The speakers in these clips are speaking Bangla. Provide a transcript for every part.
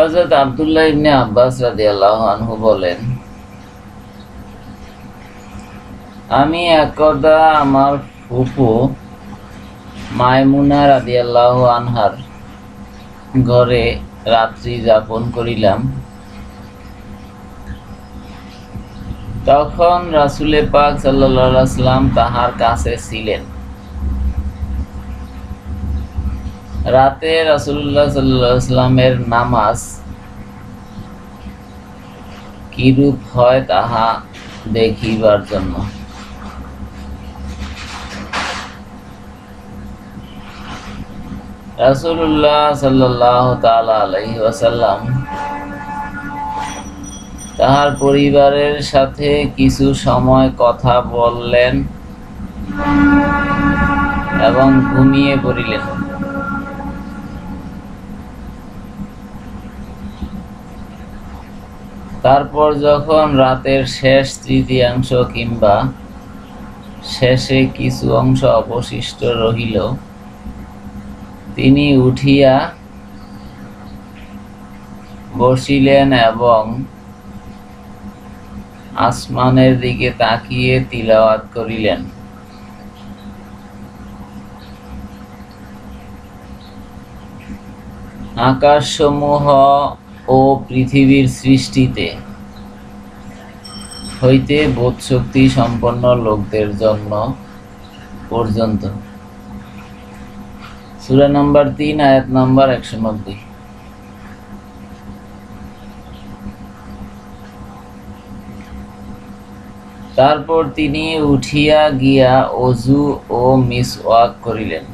হযরত আব্দুল্লাহ ইবনে আব্বাস রাদিয়াল্লাহু আনহু বলেন, আমি একদা আমার ফুফু মায়মুনা রাদিয়াল্লাহু আনহার ঘরে রাত্রি যাপন করিলাম। তখন রাসূল পাক সাল্লাল্লাহু আলাইহি ওয়াসাল্লাম তাহার কাছে ছিলেন। রাতে রাসূলুল্লাহ সাল্লাল্লাহু আলাইহি ওয়াসাল্লামের নামাজ কিরূপ হয় তাহা দেখিবার জন্য রাসূলুল্লাহ সাল্লাল্লাহু তাআলা আলাইহি ওয়াসাল্লাম তাহার পরিবারের সাথে কিছু সময় কথা বললেন এবং ঘুমিয়ে পড়িলেন। তারপর যখন রাতের শেষ তৃতীয়াংশ কিংবা শেষে কিছু অংশ অবশিষ্ট রহিল, তিনি উঠিয়া বসিলেন এবং আসমানের দিকে তাকিয়ে তিলাওয়াত করিলেন। আকাশসমূহ ও পৃথিবীর সৃষ্টিতে হইতে বোধশক্তি সম্পন্ন লোকদের জন্য পর্যন্ত। সূরা নম্বর 3 আয়াত নম্বর 190। তারপর তিনি উঠিয়া গিয়া ওযু ও মিসওয়াক করিলেন।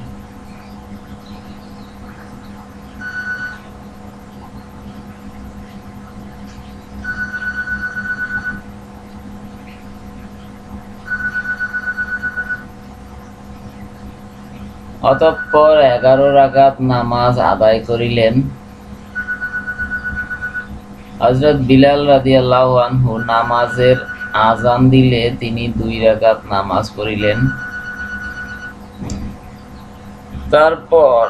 অতঃপর 11 রাকাত নামাজ আদায় করিলেন। হযরত বিলাল রাদিয়াল্লাহু আনহু নামাজের আযান দিলে তিনি 2 রাকাত নামাজ পড়িলেন। তারপর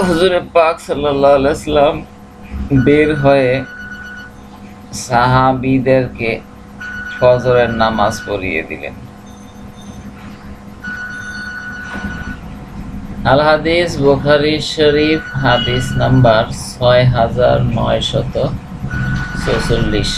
হুজুর পাক সাল্লাল্লাহু আলাইহি ওয়াসাল্লাম বের হয়ে সাহাবীদেরকে ফজরের নামাজ পড়িয়ে দিলেন। আল হাদিস বুখারী শরীফ হাদিস নাম্বার 6946।